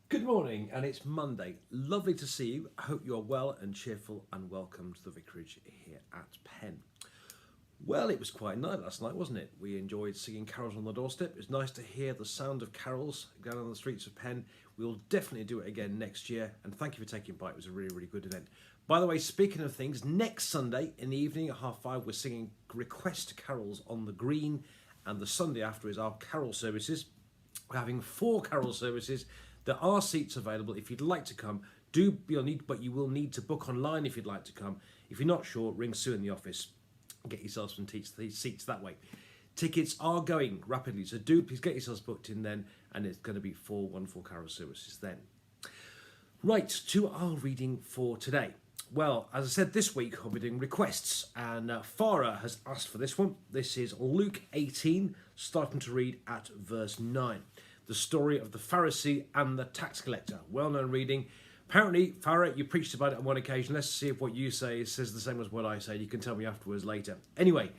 Good morning, and it's Monday. Lovely to see you. I hope you're well and cheerful, and welcome to the vicarage here at Penn. Well, it was quite nice last night, wasn't it? We enjoyed singing carols on the doorstep. It's nice to hear the sound of carols down on the streets of Penn. We'll definitely do it again next year, and thank you for taking part. It was a really, really good event. By the way, speaking of things, next Sunday in the evening at 5:30, we're singing request carols on the green, and the Sunday after is our carol services. We're having 4 carol services. There are seats available if you'd like to come. But you will need to book online if you'd like to come. If you're not sure, ring Sue in the office. Get yourself some seats that way. Tickets are going rapidly, so do please get yourselves booked in then, and it's going to be 4 wonderful carol services then. Right, to our reading for today. Well, as I said, this week I'll be doing requests, and Farah has asked for this one. This is Luke 18, starting to read at verse 9. The story of the Pharisee and the tax collector. Well-known reading. Apparently, Farah, you preached about it on one occasion. Let's see if what you say says the same as what I say. You can tell me afterwards later. Anyway,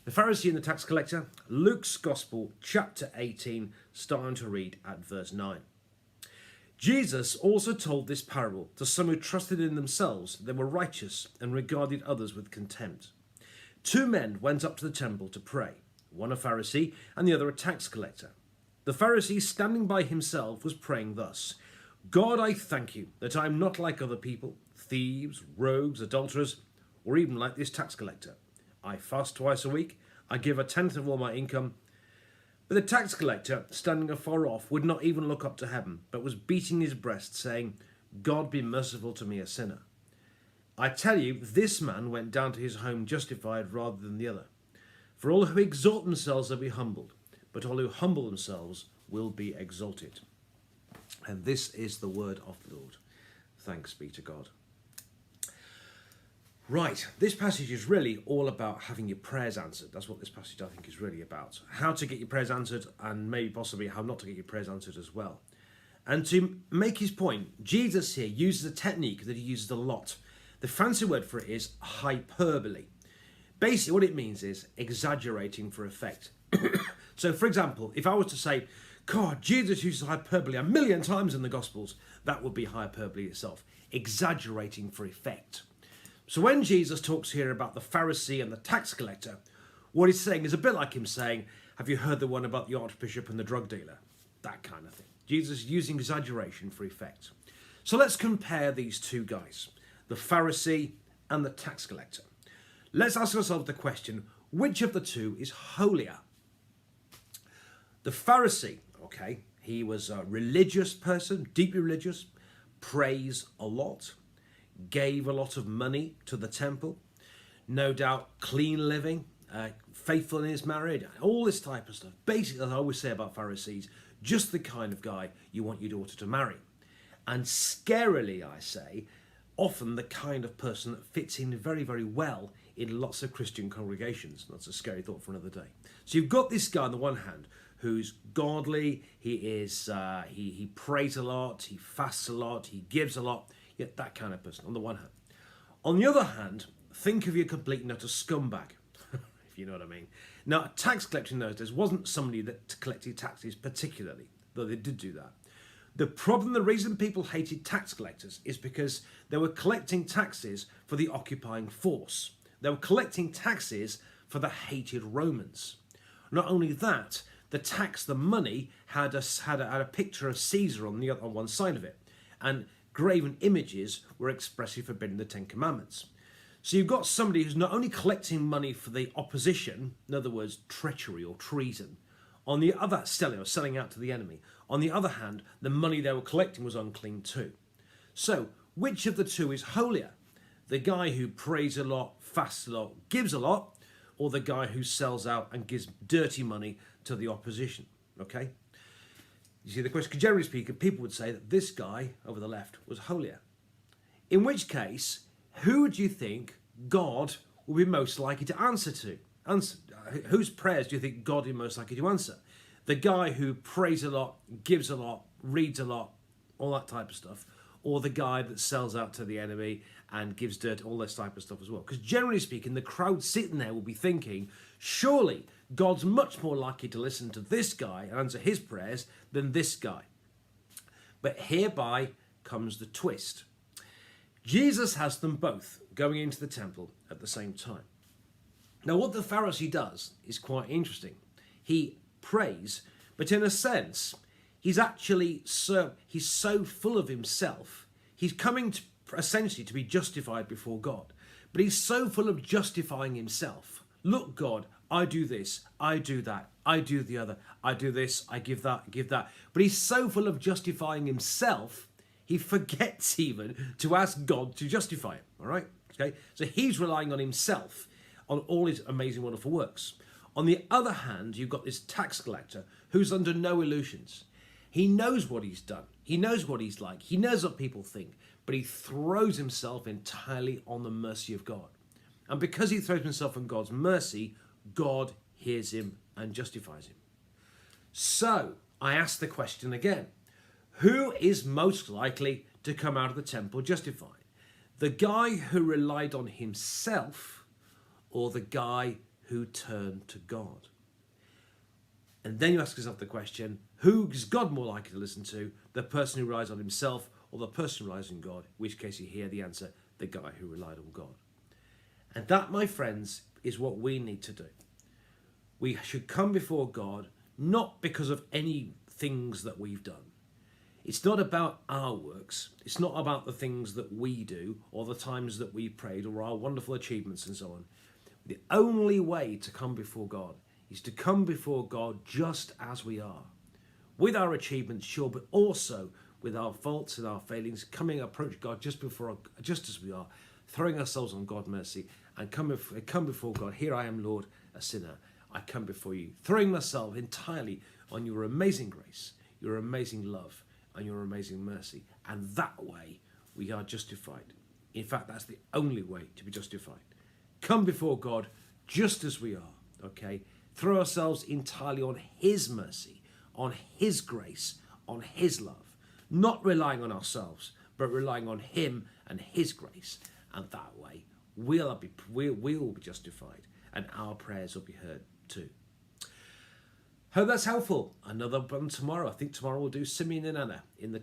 the Pharisee and the tax collector, Luke's Gospel, chapter 18, starting to read at verse 9. Jesus also told this parable to some who trusted in themselves they were righteous and regarded others with contempt. 2 men went up to the temple to pray, one a Pharisee and the other a tax collector. The Pharisee, standing by himself, was praying thus: God, I thank you that I am not like other people, thieves, rogues, adulterers, or even like this tax collector. I fast twice a week, I give 1/10 of all my income. But the tax collector, standing afar off, would not even look up to heaven, but was beating his breast, saying, God, be merciful to me, a sinner. I tell you, this man went down to his home justified rather than the other. For all who exalt themselves will be humbled, but all who humble themselves will be exalted. And this is the word of the Lord. Thanks be to God. Right, this passage is really all about having your prayers answered. That's what this passage, I think, is really about. How to get your prayers answered, and maybe possibly how not to get your prayers answered as well. And to make his point, Jesus here uses a technique that he uses a lot. The fancy word for it is hyperbole. Basically, what it means is exaggerating for effect. So, for example, if I was to say, God, Jesus uses hyperbole 1,000,000 times in the Gospels, that would be hyperbole itself, exaggerating for effect. So when Jesus talks here about the Pharisee and the tax collector, what he's saying is a bit like him saying, have you heard the one about the archbishop and the drug dealer? That kind of thing. Jesus is using exaggeration for effect. So let's compare these 2 guys, the Pharisee and the tax collector. Let's ask ourselves the question, which of the 2 is holier? The Pharisee, okay, he was a religious person, deeply religious, prays a lot, gave a lot of money to the temple, no doubt clean living, faithful in his marriage, all this type of stuff. Basically, as I always say about Pharisees, just the kind of guy you want your daughter to marry. And scarily, I say, often the kind of person that fits in very, very well in lots of Christian congregations. That's a scary thought for another day. So you've got this guy on the one hand who's godly, he prays a lot, he fasts a lot, he gives a lot. Yet that kind of person on the one hand. On the other hand, think of your complete and utter scumbag, if you know what I mean. Now, tax collecting in those days wasn't somebody that collected taxes particularly, though they did do that. The reason people hated tax collectors is because they were collecting taxes for the occupying force. They were collecting taxes for the hated Romans. Not only that, the money had a picture of Caesar on one side of it, and graven images were expressly forbidden in the 10 Commandments. So you've got somebody who's not only collecting money for the opposition, in other words, treachery or treason, on the other, selling out to the enemy. On the other hand, the money they were collecting was unclean too. So, which of the 2 is holier? The guy who prays a lot, fasts a lot, gives a lot, or the guy who sells out and gives dirty money to the opposition? Okay? You see the question, generally speaking, people would say that this guy over the left was holier. In which case, who do you think God will be most likely to answer to? Whose prayers do you think God will be most likely to answer? The guy who prays a lot, gives a lot, reads a lot, all that type of stuff, or the guy that sells out to the enemy and gives dirt, all this type of stuff as well? Because generally speaking, the crowd sitting there will be thinking, surely God's much more likely to listen to this guy and answer his prayers than this guy. But hereby comes the twist. Jesus has them both going into the temple at the same time. Now, what the Pharisee does is quite interesting. He prays, but in a sense, he's so full of himself. He's coming to, essentially to be justified before God. But he's so full of justifying himself. Look, God, I do this, I do that, I do the other, I do this, I give that, I give that. But he's so full of justifying himself, he forgets even to ask God to justify him. All right? Okay? So he's relying on himself, on all his amazing, wonderful works. On the other hand, you've got this tax collector who's under no illusions. He knows what he's done. He knows what he's like. He knows what people think. But he throws himself entirely on the mercy of God. And because he throws himself on God's mercy, God hears him and justifies him. So, I ask the question again. Who is most likely to come out of the temple justified? The guy who relied on himself or the guy who turned to God? And then you ask yourself the question, who is God more likely to listen to? The person who relies on himself or the person who relies on God? In which case you hear the answer, the guy who relied on God. And that, my friends, is what we need to do. We should come before God not because of any things that we've done. It's not about our works. It's not about the things that we do or the times that we prayed or our wonderful achievements and so on. The only way to come before God is to come before God just as we are. With our achievements, sure, but also with our faults and our failings, approach God just as we are, throwing ourselves on God's mercy and come before God. Here I am, Lord, a sinner. I come before you, throwing myself entirely on your amazing grace, your amazing love, and your amazing mercy. And that way we are justified. In fact, that's the only way to be justified. Come before God just as we are, okay? Throw ourselves entirely on his mercy, on his grace, on his love. Not relying on ourselves, but relying on him and his grace. And that way we'll be justified and our prayers will be heard too. Hope that's helpful. Another one tomorrow. I think tomorrow we'll do Simeon and Anna in the